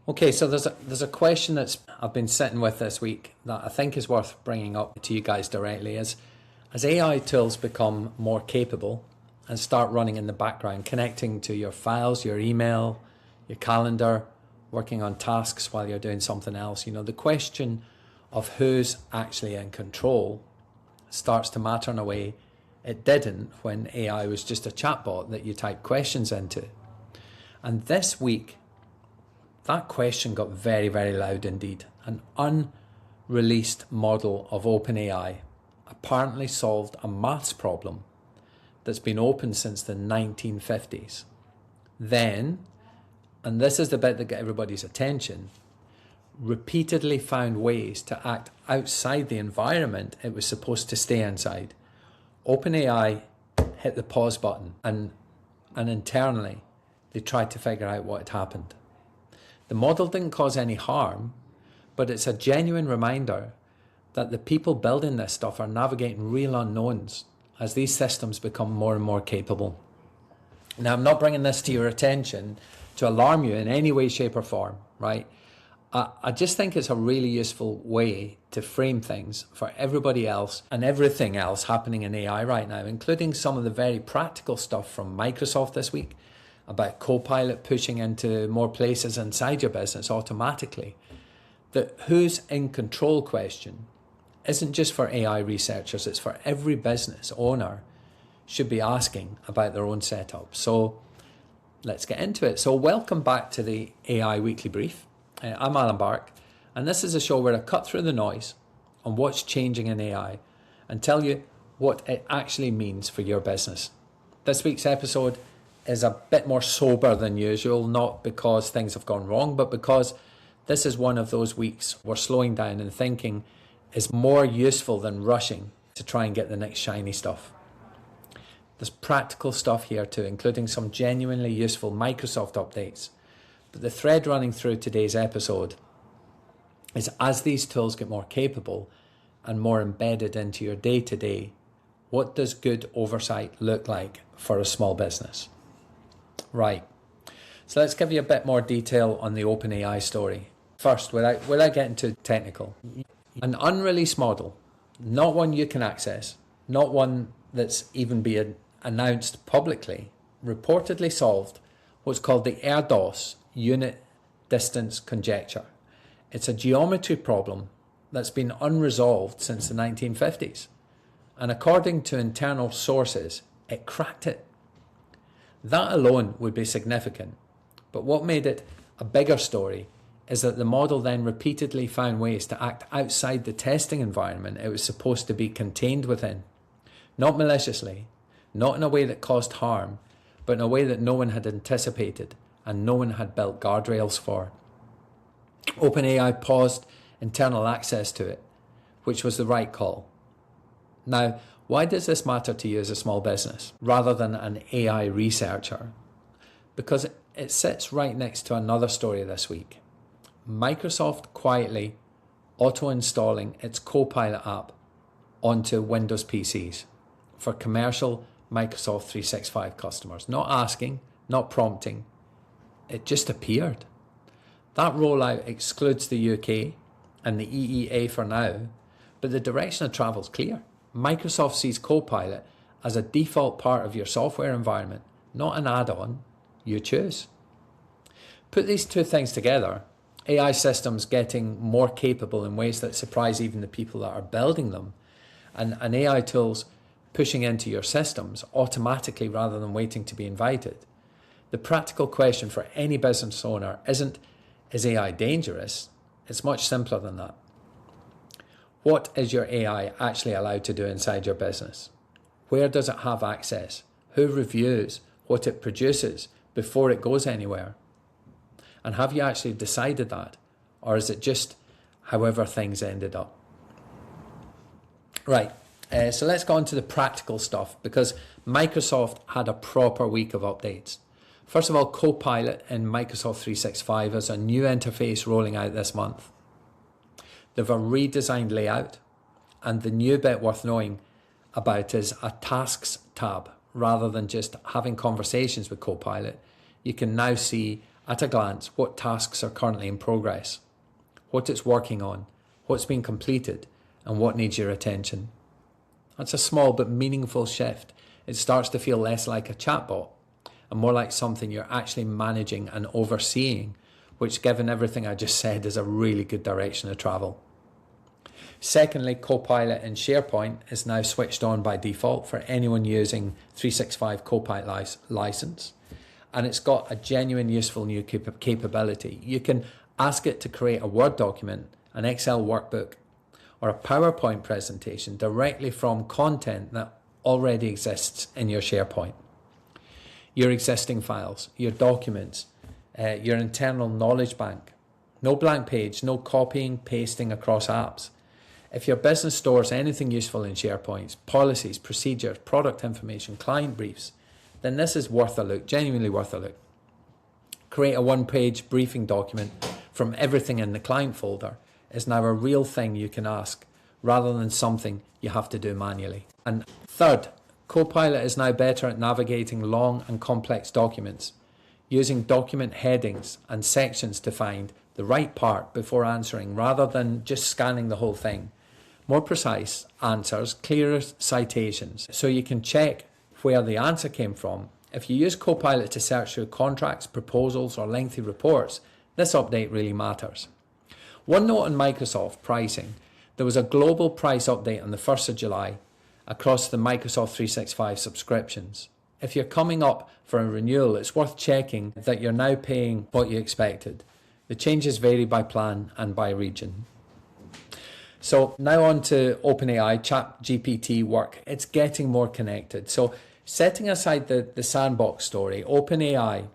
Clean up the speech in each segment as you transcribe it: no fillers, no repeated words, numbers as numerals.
Okay, so there's a question that's I've been sitting with this week that I think is worth bringing up to you guys directly. As AI tools become more capable and start running in the background, connecting to your files, your email, your calendar, working on tasks while you're doing something else, the question of who's actually in control starts to matter in a way it didn't when AI was just a chatbot that you type questions into. And this week, that question got very, very loud indeed. An unreleased model of OpenAI apparently solved a maths problem that's been open since the 1950s. Then, and this is the bit that got everybody's attention, repeatedly found ways to act outside the environment it was supposed to stay inside. OpenAI hit the pause button and internally they tried to figure out what had happened. The model didn't cause any harm, but it's a genuine reminder that the people building this stuff are navigating real unknowns as these systems become more and more capable. Now, I'm not bringing this to your attention to alarm you in any way, shape or form, right? I just think it's a really useful way to frame things for everybody else and everything else happening in AI right now, including some of the very practical stuff from Microsoft this week about Copilot pushing into more places inside your business automatically. The who's in control question isn't just for AI researchers, it's for every business owner should be asking about their own setup. So let's get into it. So welcome back to the AI Weekly Brief. I'm Alan Bark, and this is a show where I cut through the noise on what's changing in AI and tell you what it actually means for your business. This week's episode is a bit more sober than usual, not because things have gone wrong, but because this is one of those weeks where slowing down and thinking is more useful than rushing to try and get the next shiny stuff. There's practical stuff here too, including some genuinely useful Microsoft updates. But the thread running through today's episode is as these tools get more capable and more embedded into your day-to-day, what does good oversight look like for a small business? Right, so let's give you a bit more detail on the OpenAI story. First, without getting too technical, an unreleased model, not one you can access, not one that's even being announced publicly, reportedly solved what's called the ERDOS, unit distance conjecture. It's a geometry problem that's been unresolved since the 1950s. And according to internal sources, it cracked it. That alone would be significant. But what made it a bigger story is that the model then repeatedly found ways to act outside the testing environment it was supposed to be contained within. Not maliciously, not in a way that caused harm, but in a way that no one had anticipated and no one had built guardrails for. OpenAI paused internal access to it, which was the right call. Now, why does this matter to you as a small business rather than an AI researcher? Because it sits right next to another story this week. Microsoft quietly auto-installing its Copilot app onto Windows PCs for commercial Microsoft 365 customers. Not asking, not prompting. It just appeared. That rollout excludes the UK and the EEA for now, but the direction of travel is clear. Microsoft sees Copilot as a default part of your software environment, not an add-on. You choose. Put these two things together, AI systems getting more capable in ways that surprise even the people that are building them, and AI tools pushing into your systems automatically rather than waiting to be invited. The practical question for any business owner isn't, is AI dangerous? It's much simpler than that. What is your AI actually allowed to do inside your business? Where does it have access? Who reviews what it produces before it goes anywhere? And have you actually decided that? Or is it just however things ended up? Right, so let's go on to the practical stuff because Microsoft had a proper week of updates. First of all, Copilot in Microsoft 365 has a new interface rolling out this month. They've a redesigned layout, and the new bit worth knowing about is a tasks tab. Rather than just having conversations with Copilot, you can now see At a glance, what tasks are currently in progress, what it's working on, what's been completed, and what needs your attention. That's a small but meaningful shift. It starts to feel less like a chatbot and more like something you're actually managing and overseeing, which, given everything I just said, is a really good direction of travel. Secondly, Copilot in SharePoint is now switched on by default for anyone using 365 Copilot license. And it's got a genuine useful new capability. You can ask it to create a Word document, an Excel workbook, or a PowerPoint presentation directly from content that already exists in your SharePoint. Your existing files, your documents, your internal knowledge bank. No blank page, no copying, pasting across apps. If your business stores anything useful in SharePoints, policies, procedures, product information, client briefs, then this is worth a look, genuinely worth a look. Create a one-page briefing document from everything in the client folder is now a real thing you can ask, rather than something you have to do manually. And third, Copilot is now better at navigating long and complex documents, using document headings and sections to find the right part before answering, rather than just scanning the whole thing. More precise answers, clearer citations, so you can check where the answer came from. If you use Copilot to search through contracts, proposals, or lengthy reports, this update really matters. One note on Microsoft pricing. There was a global price update on the 1st of July across the Microsoft 365 subscriptions. If you're coming up for a renewal, it's worth checking that you're now paying what you expected. The changes vary by plan and by region. So now on to OpenAI, ChatGPT work. It's getting more connected. So setting aside the sandbox story, OpenAI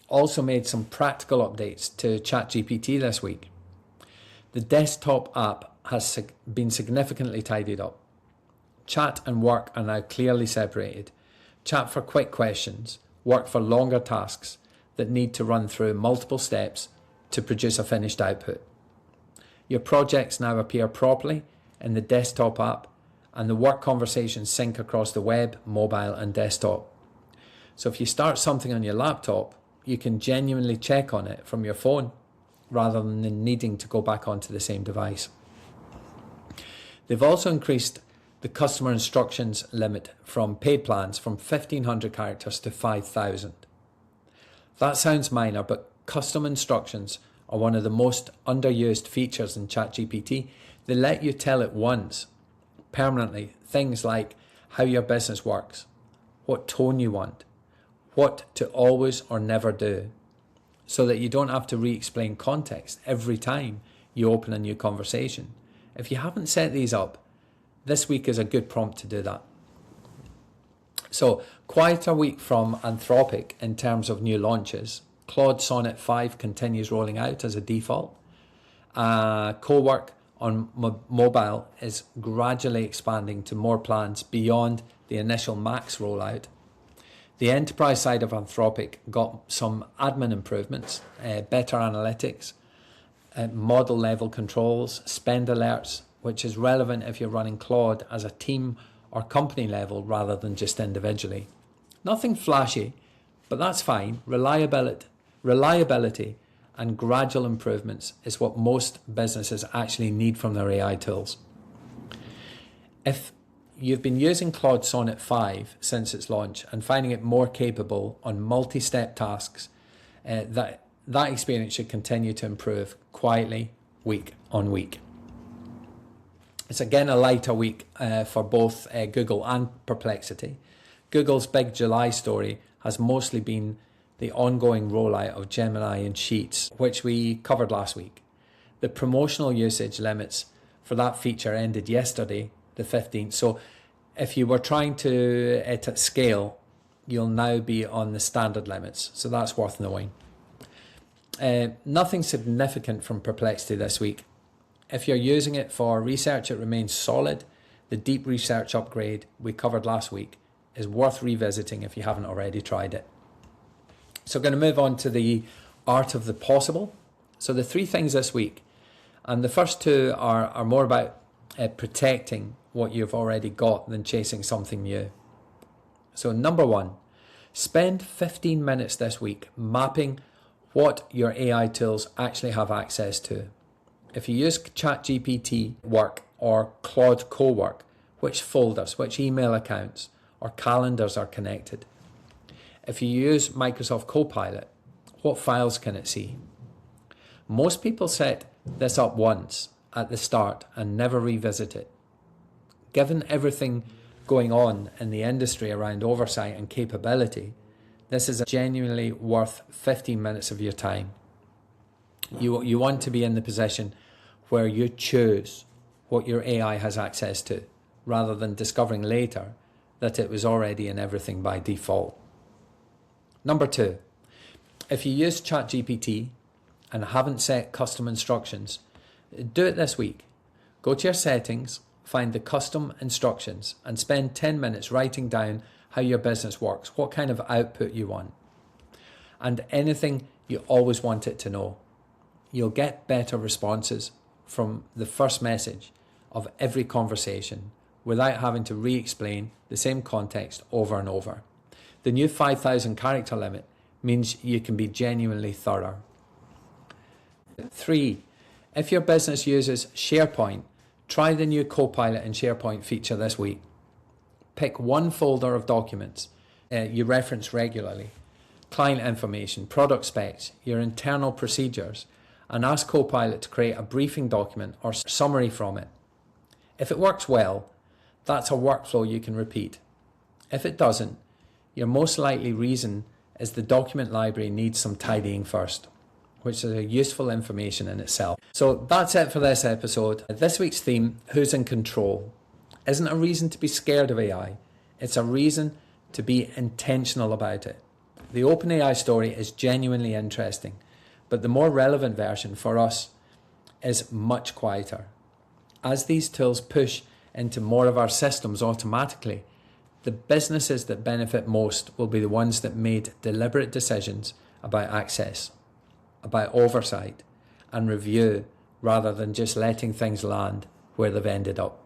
also made some practical updates to ChatGPT this week. The desktop app has been significantly tidied up. Chat and work are now clearly separated. Chat for quick questions, work for longer tasks that need to run through multiple steps to produce a finished output. Your projects now appear properly in the desktop app, and the work conversations sync across the web, mobile, and desktop. So if you start something on your laptop, you can genuinely check on it from your phone rather than needing to go back onto the same device. They've also increased the customer instructions limit from paid plans from 1,500 characters to 5,000. That sounds minor, but custom instructions are one of the most underused features in ChatGPT. They let you tell it once, permanently, things like how your business works, what tone you want, what to always or never do, so that you don't have to re-explain context every time you open a new conversation. If you haven't set these up, this week is a good prompt to do that. So, quite a week from Anthropic in terms of new launches. Claude Sonnet 5 continues rolling out as a default. Co-work on mobile is gradually expanding to more plans beyond the initial max rollout. The enterprise side of Anthropic got some admin improvements, better analytics, model level controls, spend alerts, which is relevant if you're running Claude as a team or company level rather than just individually. Nothing flashy, but that's fine. Reliability and gradual improvements is what most businesses actually need from their AI tools. If you've been using Claude Sonnet 5 since its launch and finding it more capable on multi-step tasks, that experience should continue to improve quietly week on week. It's again a lighter week for both Google and Perplexity. Google's big July story has mostly been the ongoing rollout of Gemini and Sheets, which we covered last week. The promotional usage limits for that feature ended yesterday, the 15th. So if you were trying to it at scale, you'll now be on the standard limits. So that's worth knowing. Nothing significant from Perplexity this week. If you're using it for research, it remains solid. The deep research upgrade we covered last week is worth revisiting if you haven't already tried it. So I'm going to move on to the art of the possible. So the three things this week, and the first two are more about protecting what you've already got than chasing something new. So number one, spend 15 minutes this week mapping what your AI tools actually have access to. If you use ChatGPT work or Claude co-work, which folders, which email accounts or calendars are connected? If you use Microsoft Copilot, what files can it see? Most people set this up once at the start and never revisit it. Given everything going on in the industry around oversight and capability, this is genuinely worth 15 minutes of your time. You want to be in the position where you choose what your AI has access to, rather than discovering later that it was already in everything by default. Number 2, if you use ChatGPT and haven't set custom instructions, do it this week. Go to your settings, find the custom instructions, and spend 10 minutes writing down how your business works, what kind of output you want, and anything you always want it to know. You'll get better responses from the first message of every conversation without having to re-explain the same context over and over. The new 5,000 character limit means you can be genuinely thorough. 3, if your business uses SharePoint, try the new Copilot in SharePoint feature this week. Pick one folder of documents you reference regularly, client information, product specs, your internal procedures, and ask Copilot to create a briefing document or summary from it. If it works well, that's a workflow you can repeat. If it doesn't, your most likely reason is the document library needs some tidying first, which is a useful information in itself. So that's it for this episode. This week's theme, who's in control, isn't a reason to be scared of AI. It's a reason to be intentional about it. The OpenAI story is genuinely interesting, but the more relevant version for us is much quieter. As these tools push into more of our systems automatically, the businesses that benefit most will be the ones that made deliberate decisions about access, about oversight and review, rather than just letting things land where they've ended up.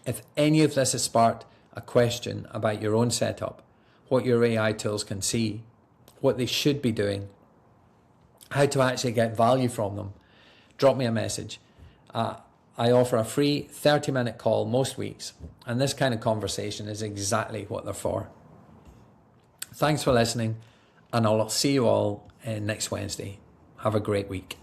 If any of this has sparked a question about your own setup, what your AI tools can see, what they should be doing, how to actually get value from them, drop me a message. I offer a free 30-minute call most weeks, and this kind of conversation is exactly what they're for. Thanks for listening, and I'll see you all next Wednesday. Have a great week.